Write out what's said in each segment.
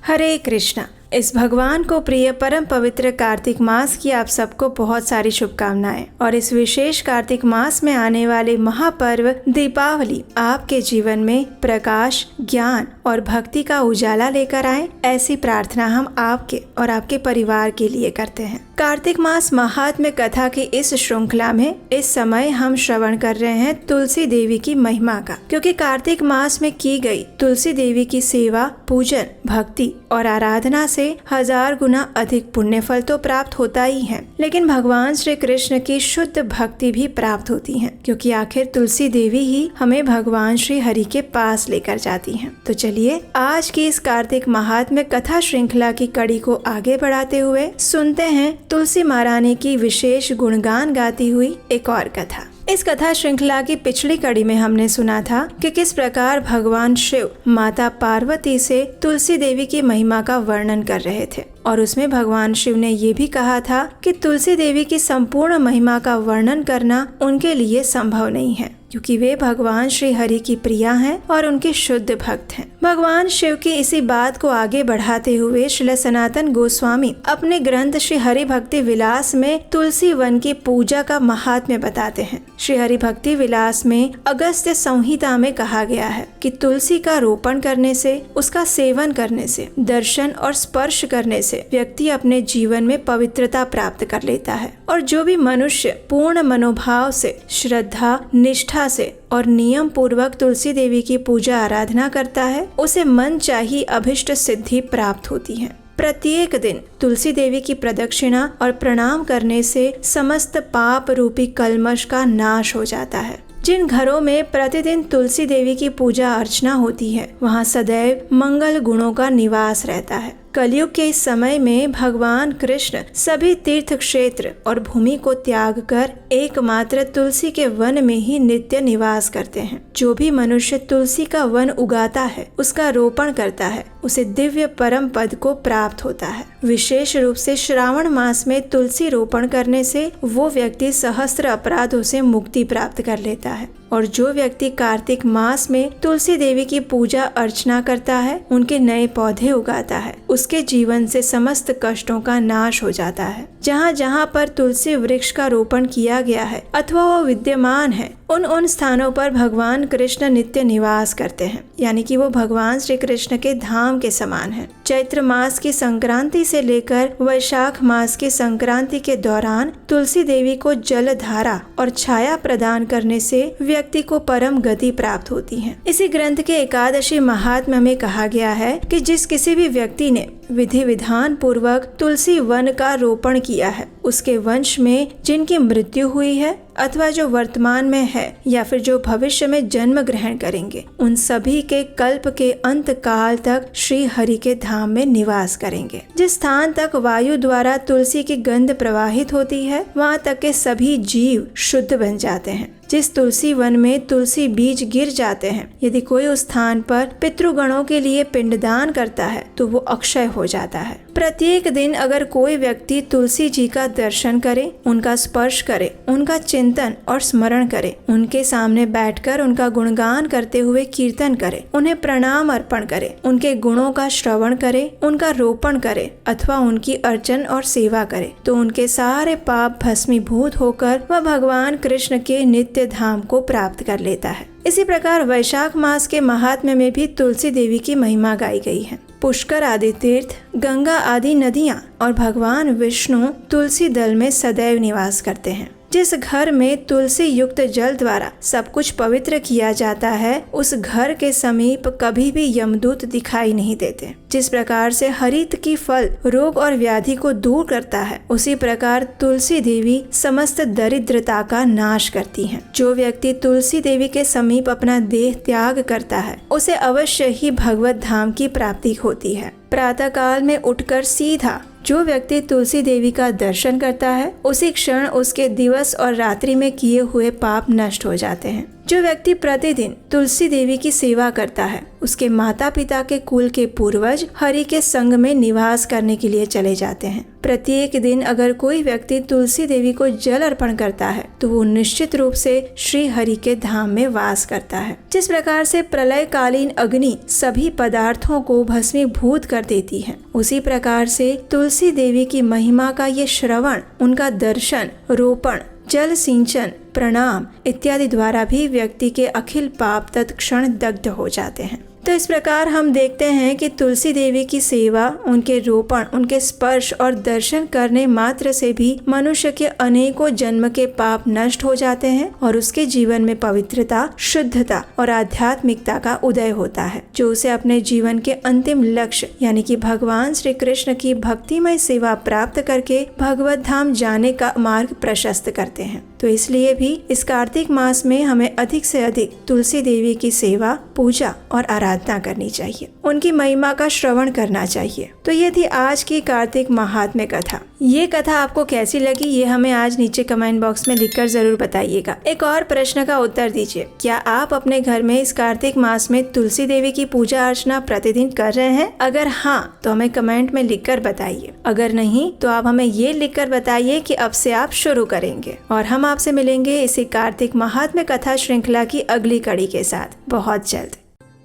हरे कृष्णा। इस भगवान को प्रिय परम पवित्र कार्तिक मास की आप सबको बहुत सारी शुभकामनाएं। और इस विशेष कार्तिक मास में आने वाले महापर्व दीपावली आपके जीवन में प्रकाश, ज्ञान और भक्ति का उजाला लेकर आए, ऐसी प्रार्थना हम आपके और आपके परिवार के लिए करते हैं। कार्तिक मास महात्म्य कथा की इस श्रृंखला में इस समय हम श्रवण कर रहे हैं तुलसी देवी की महिमा का, क्योंकि कार्तिक मास में की गई तुलसी देवी की सेवा, पूजन, भक्ति और आराधना से 1000 गुना अधिक पुण्य फल तो प्राप्त होता ही है, लेकिन भगवान श्री कृष्ण की शुद्ध भक्ति भी प्राप्त होती है, क्योंकि आखिर तुलसी देवी ही हमें भगवान श्री हरि के पास लेकर जाती हैं। तो चलिए आज की इस कार्तिक महात्म्य कथा श्रृंखला की कड़ी को आगे बढ़ाते हुए सुनते हैं तुलसी महारानी की विशेष गुणगान गाती हुई एक और कथा। इस कथा श्रृंखला की पिछली कड़ी में हमने सुना था कि किस प्रकार भगवान शिव माता पार्वती से तुलसी देवी की महिमा का वर्णन कर रहे थे, और उसमें भगवान शिव ने ये भी कहा था कि तुलसी देवी की संपूर्ण महिमा का वर्णन करना उनके लिए संभव नहीं है, क्योंकि वे भगवान श्री हरि की प्रिया हैं और उनके शुद्ध भक्त हैं। भगवान शिव की इसी बात को आगे बढ़ाते हुए श्रील सनातन गोस्वामी अपने ग्रंथ श्री हरि भक्ति विलास में तुलसी वन की पूजा का महात्म्य बताते हैं। श्री हरि भक्ति विलास में अगस्त्य संहिता में कहा गया है कि तुलसी का रोपण करने से, उसका सेवन करने से, दर्शन और स्पर्श करने से व्यक्ति अपने जीवन में पवित्रता प्राप्त कर लेता है, और जो भी मनुष्य पूर्ण मनोभाव से, श्रद्धा, निष्ठा से और नियम पूर्वक तुलसी देवी की पूजा आराधना करता है, उसे मन चाही अभिष्ट सिद्धि प्राप्त होती है। प्रत्येक दिन तुलसी देवी की प्रदक्षिणा और प्रणाम करने से समस्त पाप रूपी कल्मश का नाश हो जाता है। जिन घरों में प्रतिदिन तुलसी देवी की पूजा अर्चना होती है, वहाँ सदैव मंगल गुणों का निवास रहता है। कलयुग के इस समय में भगवान कृष्ण सभी तीर्थ क्षेत्र और भूमि को त्याग कर एकमात्र तुलसी के वन में ही नित्य निवास करते हैं। जो भी मनुष्य तुलसी का वन उगाता है, उसका रोपण करता है, उसे दिव्य परम पद को प्राप्त होता है। विशेष रूप से श्रावण मास में तुलसी रोपण करने से वो व्यक्ति सहस्त्र अपराधों से मुक्ति प्राप्त कर लेता है, और जो व्यक्ति कार्तिक मास में तुलसी देवी की पूजा अर्चना करता है, उनके नए पौधे उगाता है, उसके जीवन से समस्त कष्टों का नाश हो जाता है। जहाँ जहाँ पर तुलसी वृक्ष का रोपण किया गया है अथवा वो विद्यमान है, उन स्थानों पर भगवान कृष्ण नित्य निवास करते हैं, यानी कि वो भगवान श्री कृष्ण के धाम के समान है। चैत्र मास की संक्रांति से लेकर वैशाख मास की संक्रांति के दौरान तुलसी देवी को जल धारा और छाया प्रदान करने से व्यक्ति को परम गति प्राप्त होती है। इसी ग्रंथ के एकादशी महात्म्य में कहा गया है कि जिस किसी भी व्यक्ति ने विधि विधान पूर्वक तुलसी वन का रोपण किया है, उसके वंश में जिनकी मृत्यु हुई है अथवा जो वर्तमान में है या फिर जो भविष्य में जन्म ग्रहण करेंगे, उन सभी के कल्प के अंत काल तक श्री हरि के धाम में निवास करेंगे। जिस स्थान तक वायु द्वारा तुलसी की गंध प्रवाहित होती है, वहाँ तक के सभी जीव शुद्ध बन जाते हैं। जिस तुलसी वन में तुलसी बीज गिर जाते हैं, यदि कोई उस स्थान पर पितृगणों के लिए पिंडदान करता है तो वो अक्षय हो जाता है। प्रत्येक दिन अगर कोई व्यक्ति तुलसी जी का दर्शन करे, उनका स्पर्श करे, उनका चिंतन और स्मरण करे, उनके सामने बैठकर उनका गुणगान करते हुए कीर्तन करे, उन्हें प्रणाम अर्पण करे, उनके गुणों का श्रवण करे, उनका रोपण करे अथवा उनकी अर्चन और सेवा करे, तो उनके सारे पाप भस्मीभूत होकर वह भगवान कृष्ण के नित्य धाम को प्राप्त कर लेता है। इसी प्रकार वैशाख मास के महात्म्य में भी तुलसी देवी की महिमा गाई गई है। पुष्कर आदि तीर्थ, गंगा आदि नदियाँ और भगवान विष्णु तुलसी दल में सदैव निवास करते हैं। जिस घर में तुलसी युक्त जल द्वारा सब कुछ पवित्र किया जाता है, उस घर के समीप कभी भी यमदूत दिखाई नहीं देते। जिस प्रकार से हरित की फल रोग और व्याधि को दूर करता है, उसी प्रकार तुलसी देवी समस्त दरिद्रता का नाश करती हैं। जो व्यक्ति तुलसी देवी के समीप अपना देह त्याग करता है, उसे अवश्य ही भगवत धाम की प्राप्ति होती है। प्रातः काल में उठकर सीधा जो व्यक्ति तुलसी देवी का दर्शन करता है, उसी क्षण उसके दिवस और रात्रि में किए हुए पाप नष्ट हो जाते हैं। जो व्यक्ति प्रतिदिन तुलसी देवी की सेवा करता है, उसके माता पिता के कुल के पूर्वज हरि के संग में निवास करने के लिए चले जाते हैं। प्रत्येक दिन अगर कोई व्यक्ति तुलसी देवी को जल अर्पण करता है तो वो निश्चित रूप से श्री हरि के धाम में वास करता है। जिस प्रकार से प्रलयकालीन अग्नि सभी पदार्थों को भस्मीभूत कर देती है, उसी प्रकार से तुलसी देवी की महिमा का ये श्रवण, उनका दर्शन, रोपण, जल सिंचन, प्रणाम इत्यादि द्वारा भी व्यक्ति के अखिल पाप तत्क्षण दग्ध हो जाते हैं। तो इस प्रकार हम देखते हैं कि तुलसी देवी की सेवा, उनके रोपण, उनके स्पर्श और दर्शन करने मात्र से भी मनुष्य के अनेकों जन्म के पाप नष्ट हो जाते हैं और उसके जीवन में पवित्रता, शुद्धता और आध्यात्मिकता का उदय होता है, जो उसे अपने जीवन के अंतिम लक्ष्य यानी कि भगवान श्री कृष्ण की भक्तिमय सेवा प्राप्त करके भगवत धाम जाने का मार्ग प्रशस्त करते हैं। तो इसलिए भी इस कार्तिक मास में हमें अधिक से अधिक तुलसी देवी की सेवा, पूजा और आराधना करनी चाहिए, उनकी महिमा का श्रवण करना चाहिए। तो ये थी आज की कार्तिक महात्म्य कथा। ये कथा आपको कैसी लगी ये हमें आज नीचे कमेंट बॉक्स में लिखकर जरूर बताइएगा। एक और प्रश्न का उत्तर दीजिए, क्या आप अपने घर में इस कार्तिक मास में तुलसी देवी की पूजा अर्चना प्रतिदिन कर रहे हैं? अगर हाँ तो हमें कमेंट में लिखकर बताइए, अगर नहीं तो आप हमें ये लिखकर बताइए कि अब से आप शुरू करेंगे। और हम आपसे मिलेंगे इसी कार्तिक महात्म्य कथा श्रृंखला की अगली कड़ी के साथ बहुत जल्द।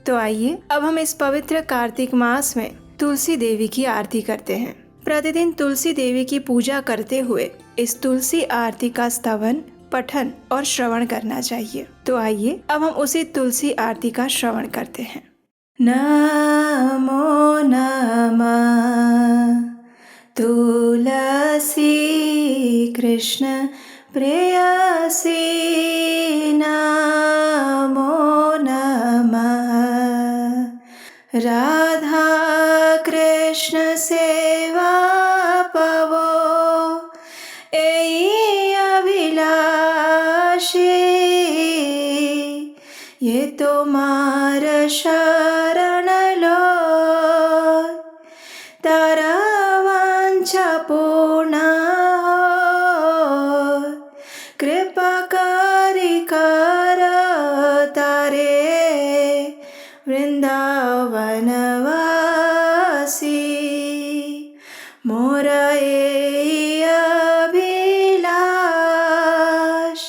तो आइए अब हम इस पवित्र कार्तिक मास में तुलसी देवी की आरती करते हैं। प्रतिदिन तुलसी देवी की पूजा करते हुए इस तुलसी आरती का स्तवन, पठन और श्रवण करना चाहिए। तो आइए अब हम उसी तुलसी आरती का श्रवण करते हैं। नमो नमः तुलसी कृष्ण प्रेयसी, नमो नमः राधा कृष्ण सेवा पवो, एई अभिलाषी, ये तुम्हार शरण लो, तारा वांछा पूर्ण कृपा करी कर तारे वृंदावन वासी, मोर एई अभिलाष,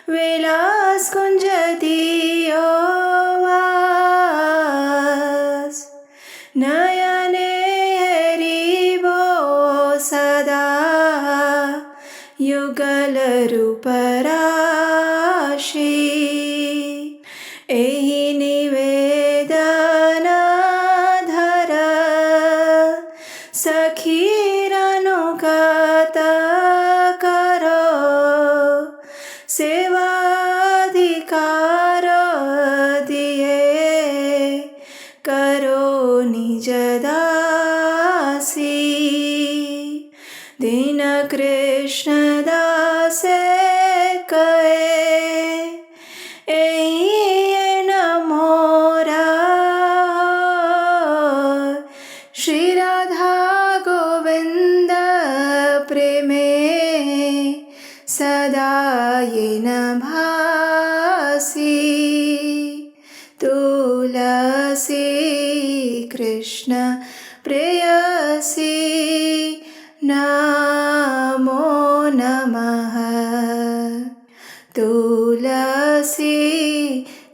विलास कुंज दियो वास, नयने हरिबो सदा, युगल रूप राशि, एहि निवेदन धर, सखीर अनुगत करो, सेवाधिकार दिए करो निज दासी, दीन कृष्ण दासे कहे, एई न मोरा, श्री राधा गोविंद प्रेमे, सदा ये न भासी, तुलसी कृष्ण प्रेयसी, नमो नमः तुलसी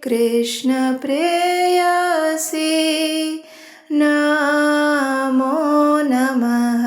कृष्ण प्रेयसी, नमो नमः।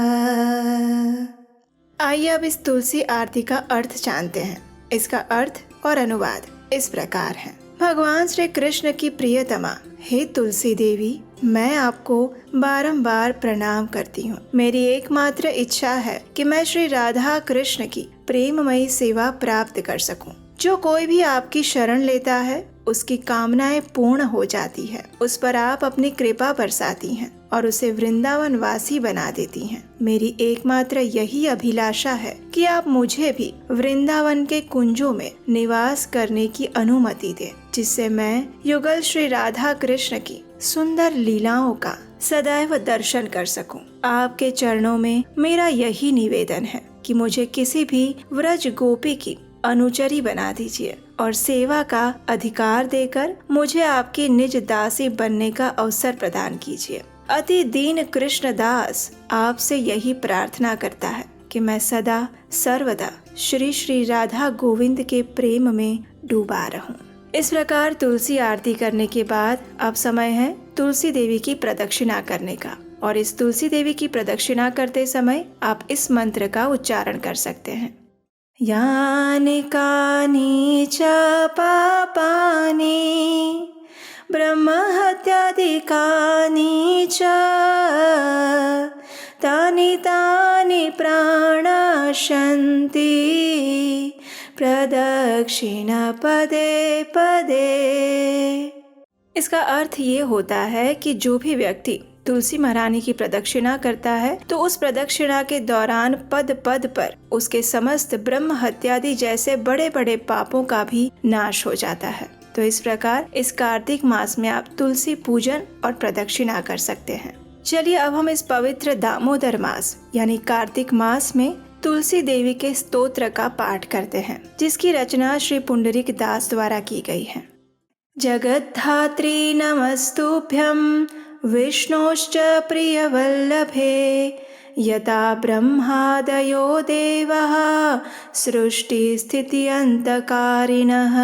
आइए अब इस तुलसी आरती का अर्थ जानते हैं। इसका अर्थ और अनुवाद इस प्रकार है। भगवान श्री कृष्ण की प्रियतमा हे तुलसी देवी, मैं आपको बारंबार प्रणाम करती हूँ। मेरी एकमात्र इच्छा है कि मैं श्री राधा कृष्ण की प्रेममयी सेवा प्राप्त कर सकूं। जो कोई भी आपकी शरण लेता है उसकी कामनाएं पूर्ण हो जाती है। उस पर आप अपनी कृपा बरसाती हैं और उसे वृंदावन वासी बना देती हैं। मेरी एकमात्र यही अभिलाषा है कि आप मुझे भी वृंदावन के कुंजों में निवास करने की अनुमति दें, जिससे मैं युगल श्री राधा कृष्ण की सुंदर लीलाओं का सदैव दर्शन कर सकूं। आपके चरणों में मेरा यही निवेदन है कि मुझे किसी भी व्रज गोपी की अनुचरी बना दीजिए और सेवा का अधिकार देकर मुझे आपकी निज दासी बनने का अवसर प्रदान कीजिए। अति दीन कृष्ण दास आपसे यही प्रार्थना करता है कि मैं सदा सर्वदा श्री श्री राधा गोविंद के प्रेम में डूबा रहूं। इस प्रकार तुलसी आरती करने के बाद अब समय है तुलसी देवी की प्रदक्षिणा करने का। और इस तुलसी देवी की प्रदक्षिणा करते समय आप इस मंत्र का उच्चारण कर सकते हैं। यानि कानि च पापानि ब्रह्महत्यादिकानि च तानि तानि प्राणशन्ति प्रदक्षिण पदे पदे। इसका अर्थ ये होता है कि जो भी व्यक्ति तुलसी महारानी की प्रदक्षिणा करता है तो उस प्रदक्षिणा के दौरान पद पद पर उसके समस्त ब्रह्म हत्यादि जैसे बड़े बड़े पापों का भी नाश हो जाता है। तो इस प्रकार इस कार्तिक मास में आप तुलसी पूजन और प्रदक्षिणा कर सकते हैं। चलिए अब हम इस पवित्र दामोदर मास यानी कार्तिक मास में तुलसी देवी के स्तोत्र का पाठ करते हैं, जिसकी रचना श्री पुंडरीक दास द्वारा की गई है। जगद्धात्री नमस्तुभ्यं विष्णोश्च प्रियवल्लभे यथा ब्रह्मादयो देवः सृष्टिस्थित्यन्तकारिणः।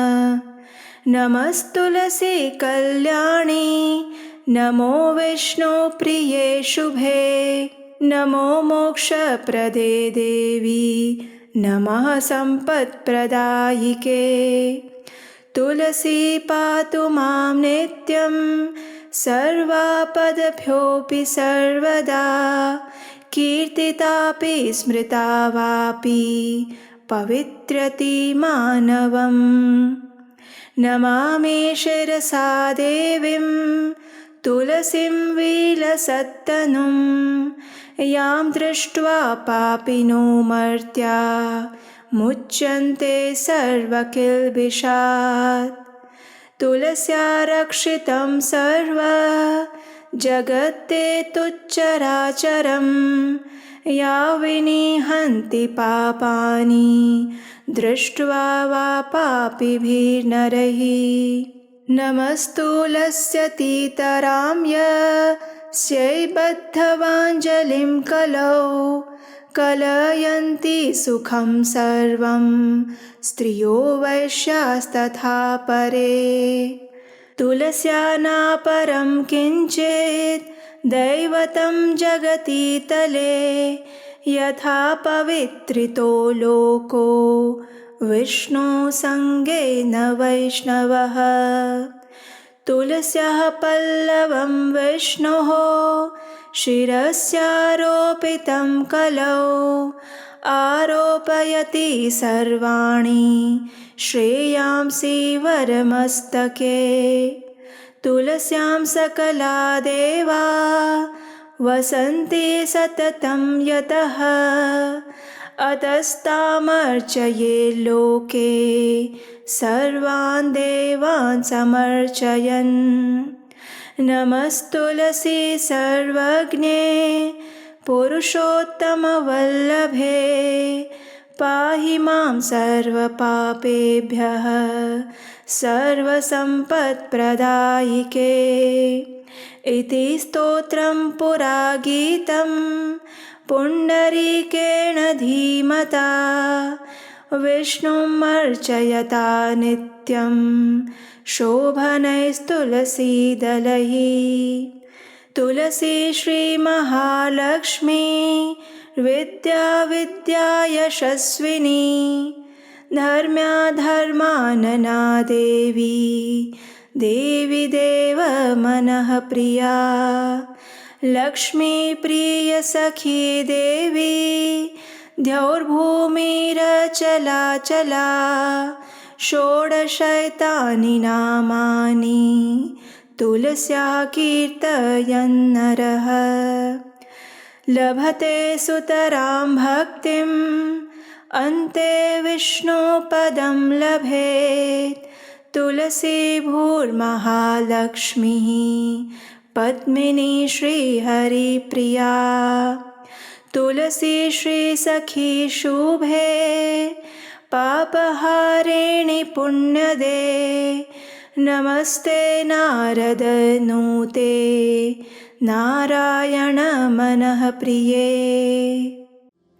नमस्तुलसी कल्याणी नमो विष्णु प्रिये शुभे नमो मोक्षप्रदे देवी नमः सम्पत्प्रदायिके। तुलसी पातु मां नित्यं सर्वापदभ्योऽपि सर्वदा कीर्तितापि स्मृता वापि पवित्रति मानवम्। नमामि शिरसा देवीं तुलसीं विलसत्तनुं यां दृष्ट्वा पापिनो मर्त्या मुच्यन्ते सर्वकिल्बिषात्। तुलस्या रक्षितं सर्व जगत्ते तुच्चराचरं या विनिहन्ति पापानि दृष्ट्वा वा पापिभिर्नरैः। नमस्तुलस्यतीतरां यस्यै बद्धवाञ्जलिं कलौ कलयन्ति सुखं सर्वं स्त्रियो वैश्यास्तथा परे। तुलस्या नापरं किञ्चित् दैवतं जगति तले यथा पवित्रितो लोको विष्णु संगेन वैष्णवः। तुलस्याः पल्लवं विष्णोः शिरस्यारोपितं कलौ आरोपयति सर्वाणि श्रेयांसि वरमस्तके। तुलस्यां सकला देवा वसन्ति सततं यतः अतस्तामर्चये लोके सर्वान् देवान् समर्चयन्। नमस्तुलसी सर्वज्ञे पुरुषोत्तमवल्लभे पाहि मां सर्वपापेभ्यः सर्वसम्पत्प्रदायिके। इति स्तोत्रं पुरा गीतं पुण्डरीकेण धीमता विष्णुम् अर्चयता नित्यं शोभनैस्तुलसीदलैः। तुलसी श्रीमहालक्ष्मी विद्या विद्या यशस्विनी धर्म्या धर्मानना देवी देवी देव मनः प्रिया। लक्ष्मी प्रिय सखी देवी द्यौर्भूमिरचला चला षोडशैतानि नामानि तुलस्या कीर्तयन्नरः। लभते सुतरां भक्तिम् अन्ते विष्णुपदं लभेत्। तुलसी भूर्महालक्ष्मीः पद्मिनी श्रीहरिप्रिया। तुलसी श्री सखी शुभे पापहारिणि पुण्यदे नमस्ते नारद नूते नारायण मनः प्रिये।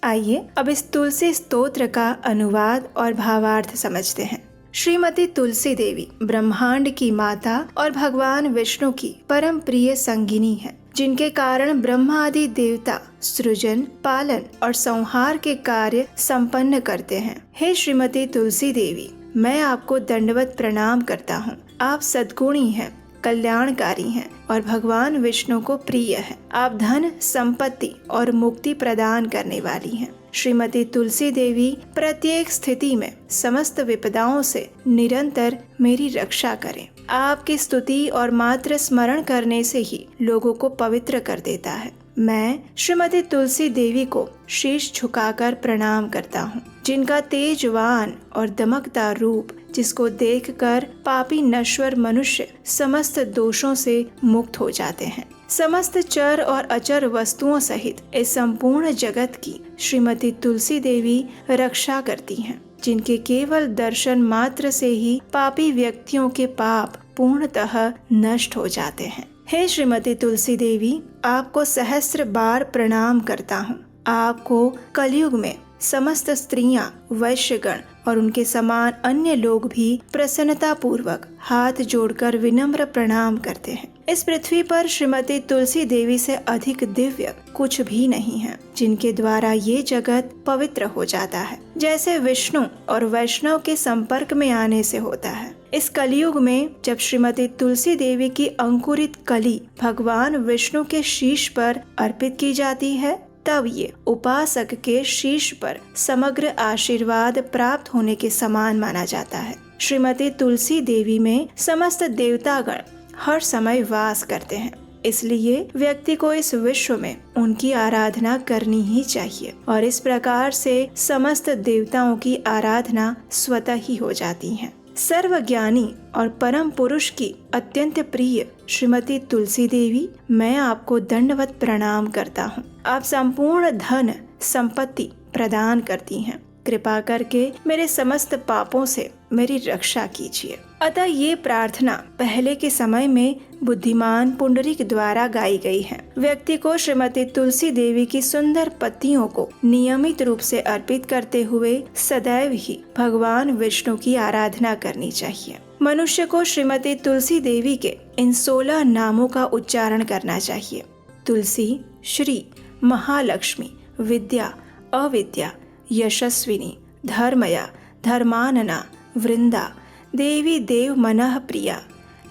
आइए अब इस तुलसी स्तोत्र का अनुवाद और भावार्थ समझते हैं। श्रीमती तुलसी देवी ब्रह्मांड की माता और भगवान विष्णु की परम प्रिय संगिनी है, जिनके कारण ब्रह्मा आदि देवता सृजन, पालन और संहार के कार्य संपन्न करते हैं। हे श्रीमती तुलसी देवी, मैं आपको दंडवत प्रणाम करता हूँ। आप सद्गुणी हैं, कल्याणकारी हैं और भगवान विष्णु को प्रिय है। आप धन, संपत्ति और मुक्ति प्रदान करने वाली हैं। श्रीमती तुलसी देवी प्रत्येक स्थिति में समस्त विपदाओं से निरंतर मेरी रक्षा करें। आपकी स्तुति और मात्र स्मरण करने से ही लोगों को पवित्र कर देता है। मैं श्रीमती तुलसी देवी को शीश झुकाकर प्रणाम करता हूँ, जिनका तेजवान और दमकदार रूप, जिसको देखकर पापी नश्वर मनुष्य समस्त दोषों से मुक्त हो जाते हैं। समस्त चर और अचर वस्तुओं सहित इस संपूर्ण जगत की श्रीमती तुलसी देवी रक्षा करती हैं, जिनके केवल दर्शन मात्र से ही पापी व्यक्तियों के पाप पूर्णतः नष्ट हो जाते हैं। हे श्रीमती तुलसी देवी, आपको सहस्त्र बार प्रणाम करता हूँ। आपको कलयुग में समस्त स्त्रियां, वैश्यगण और उनके समान अन्य लोग भी प्रसन्नता पूर्वक हाथ जोड़कर विनम्र प्रणाम करते हैं। इस पृथ्वी पर श्रीमती तुलसी देवी से अधिक दिव्य कुछ भी नहीं है, जिनके द्वारा ये जगत पवित्र हो जाता है, जैसे विष्णु और वैष्णव के संपर्क में आने से होता है। इस कलयुग में जब श्रीमती तुलसी देवी की अंकुरित कली भगवान विष्णु के शीश पर अर्पित की जाती है, तब ये उपासक के शीश पर समग्र आशीर्वाद प्राप्त होने के समान माना जाता है। श्रीमती तुलसी देवी में समस्त देवतागण हर समय वास करते हैं, इसलिए व्यक्ति को इस विश्व में उनकी आराधना करनी ही चाहिए और इस प्रकार से समस्त देवताओं की आराधना स्वतः ही हो जाती है। सर्वज्ञानी और परम पुरुष की अत्यंत प्रिय श्रीमती तुलसी देवी, मैं आपको दंडवत प्रणाम करता हूँ। आप संपूर्ण धन संपत्ति प्रदान करती हैं। कृपा करके मेरे समस्त पापों से मेरी रक्षा कीजिए। अतः ये प्रार्थना पहले के समय में बुद्धिमान पुंडरीक द्वारा गाई गई है। व्यक्ति को श्रीमती तुलसी देवी की सुंदर पत्तियों को नियमित रूप से अर्पित करते हुए सदैव ही भगवान विष्णु की आराधना करनी चाहिए। मनुष्य को श्रीमती तुलसी देवी के इन 16 नामों का उच्चारण करना चाहिए। तुलसी, श्री, महालक्ष्मी, विद्या, अविद्या, यशस्विनी, धर्मया, धर्मानना, वृंदा, देवी देव मनः प्रिया,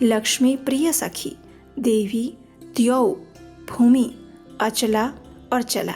लक्ष्मी प्रिय सखी, देवी, द्यौ, भूमि, अचला और चला।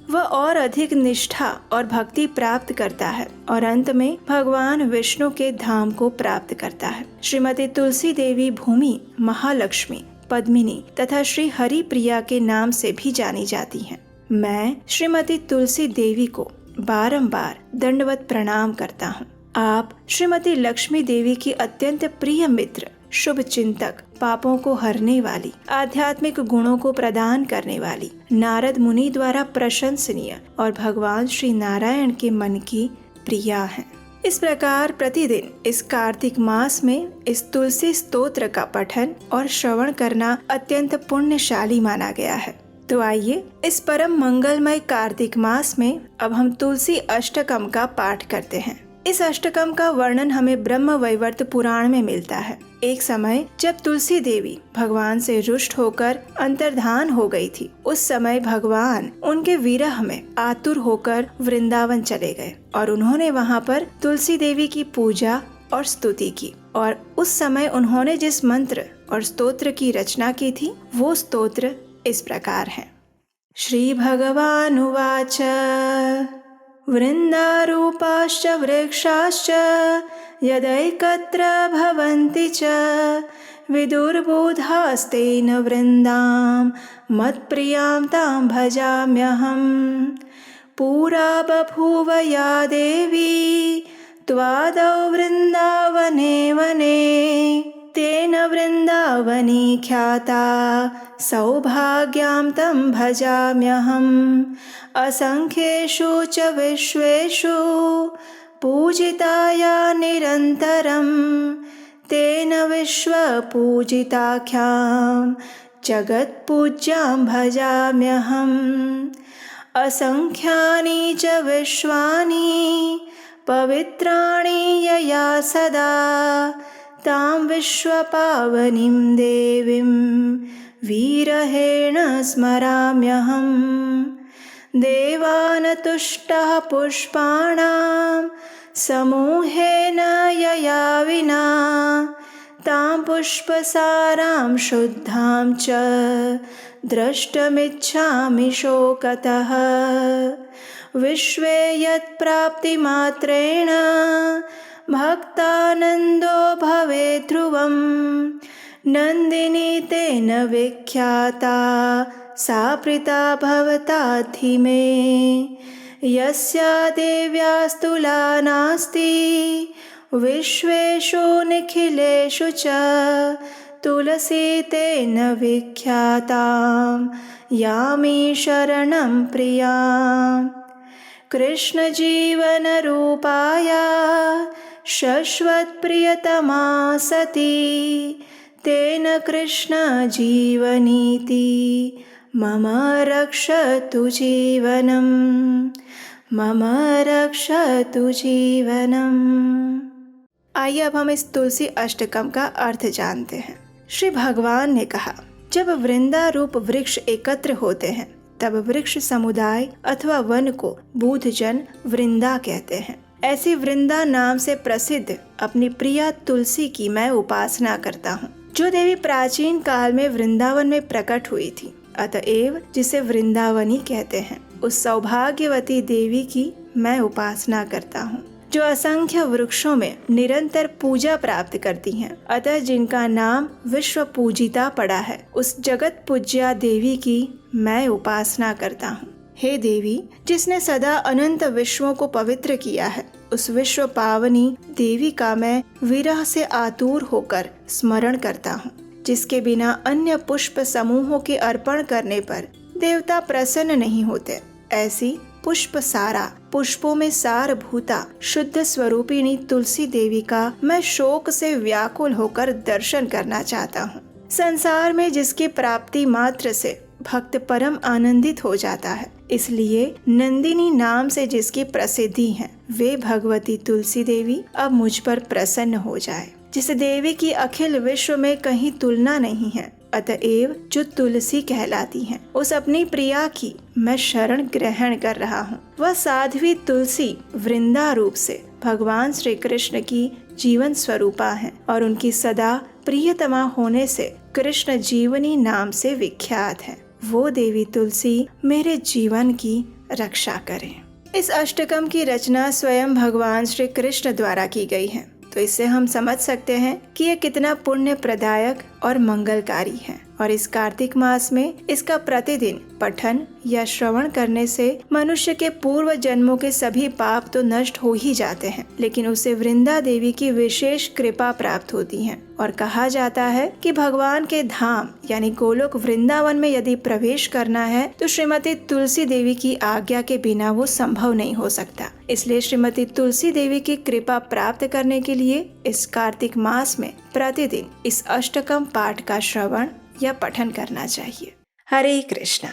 वह और अधिक निष्ठा और भक्ति प्राप्त करता है और अंत में भगवान विष्णु के धाम को प्राप्त करता है। श्रीमती तुलसी देवी भूमि, महालक्ष्मी, पद्मिनी तथा श्री हरि प्रिया के नाम से भी जानी जाती हैं। मैं श्रीमती तुलसी देवी को बारंबार दंडवत प्रणाम करता हूँ। आप श्रीमती लक्ष्मी देवी की अत्यंत प्रिय मित्र, शुभ चिंतक, पापों को हरने वाली, आध्यात्मिक गुणों को प्रदान करने वाली, नारद मुनि द्वारा प्रशंसनीय और भगवान श्री नारायण के मन की प्रिया हैं। इस प्रकार प्रतिदिन इस कार्तिक मास में इस तुलसी स्तोत्र का पठन और श्रवण करना अत्यंत पुण्यशाली माना गया है। तो आइए इस परम मंगलमय कार्तिक मास में अब हम तुलसी अष्टकम का पाठ करते हैं। इस अष्टकम का वर्णन हमें ब्रह्म वैवर्त पुराण में मिलता है। एक समय जब तुलसी देवी भगवान से रुष्ट होकर अंतर्धान हो गई थी, उस समय भगवान उनके विरह में आतुर होकर वृंदावन चले गए और उन्होंने वहाँ पर तुलसी देवी की पूजा और स्तुति की। और उस समय उन्होंने जिस मंत्र और स्तोत्र की रचना की थी, वो स्तोत्र इस प्रकार है। श्री भगवानुवाच वृन्दारूपाश्च वृक्षाश्च यदैकत्र भवन्ति च विदुर्बोधास्तेन वृन्दां मत्प्रियां तां भजाम्यहम्। पुरा बभूव या देवी त्वादौ वृन्दावने वने तेन वृन्दावनी ख्याता सौभाग्यां तं भजाम्यहम्। असंख्येषु च विश्वेषु पूजिताया निरन्तरं तेन विश्वपूजिताख्यां जगत्पूज्यां भजाम्यहम्। असंख्यानि च विश्वानि पवित्राणि यया सदा तां विश्वपावनीं देवीं विरहेण स्मराम्यहम्। देवान् तुष्टः पुष्पाणां समूहेन यया विना तां पुष्पसारां शुद्धां च द्रष्टुमिच्छामि शोकतः। विश्वे यत्प्राप्तिमात्रेण भक्तानन्दो भवेत् ध्रुवं नन्दिनी तेन विख्याता सा प्रीता भवताद्धि मे। यस्या देव्यास्तुला नास्ति विश्वेषु निखिलेषु च तुलसी तेन विख्यातां यामि शरणं प्रियाम्। कृष्णजीवनरूपाया शश्वत्प्रियतमा सती तेन कृष्णजीवनीति मम रक्षतु जीवनम्, मम रक्षतु जीवनम्। आइए अब हम इस तुलसी अष्टकम का अर्थ जानते हैं। श्री भगवान ने कहा, जब वृंदा रूप वृक्ष एकत्र होते हैं तब वृक्ष समुदाय अथवा वन को बुद्धजन वृंदा कहते हैं। ऐसी वृंदा नाम से प्रसिद्ध अपनी प्रिया तुलसी की मैं उपासना करता हूँ, जो देवी प्राचीन काल में वृंदावन में प्रकट हुई थी, अतएव जिसे वृंदावनी कहते हैं। उस सौभाग्यवती देवी की मैं उपासना करता हूँ, जो असंख्य वृक्षों में निरंतर पूजा प्राप्त करती हैं। अतः जिनका नाम विश्व पूजिता पड़ा है, उस जगत पूज्या देवी की मैं उपासना करता हूँ। हे देवी, जिसने सदा अनंत विश्वों को पवित्र किया है, उस विश्व पावनी देवी का मैं विरह से आतुर होकर स्मरण करता हूँ, जिसके बिना अन्य पुष्प समूहों के अर्पण करने पर देवता प्रसन्न नहीं होते। ऐसी पुष्प सारा, पुष्पों में सार भूता शुद्ध स्वरूपिणी तुलसी देवी का मैं शोक से व्याकुल होकर दर्शन करना चाहता हूँ। संसार में जिसकी प्राप्ति मात्र से भक्त परम आनंदित हो जाता है, इसलिए नंदिनी नाम से जिसकी प्रसिद्धि है, वे भगवती तुलसी देवी अब मुझ पर प्रसन्न हो जाए। जिस देवी की अखिल विश्व में कहीं तुलना नहीं है, अतएव जो तुलसी कहलाती हैं, उस अपनी प्रिया की मैं शरण ग्रहण कर रहा हूँ। वह साध्वी तुलसी वृंदा रूप से भगवान श्री कृष्ण की जीवन स्वरूपा है और उनकी सदा प्रियतमा होने से कृष्ण जीवनी नाम से विख्यात है। वो देवी तुलसी मेरे जीवन की रक्षा करे। इस अष्टकम की रचना स्वयं भगवान श्री कृष्ण द्वारा की गई है, तो इससे हम समझ सकते हैं कि ये कितना पुण्य प्रदायक और मंगलकारी है। और इस कार्तिक मास में इसका प्रतिदिन पठन या श्रवण करने से मनुष्य के पूर्व जन्मों के सभी पाप तो नष्ट हो ही जाते हैं, लेकिन उसे वृंदा देवी की विशेष कृपा प्राप्त होती है। और कहा जाता है कि भगवान के धाम यानी गोलोक वृंदावन में यदि प्रवेश करना है तो श्रीमती तुलसी देवी की आज्ञा के बिना वो संभव नहीं हो सकता। इसलिए श्रीमती तुलसी देवी की कृपा प्राप्त करने के लिए इस कार्तिक मास में प्रतिदिन इस अष्टकम पाठ का श्रवण या पठन करना चाहिए। हरे कृष्णा।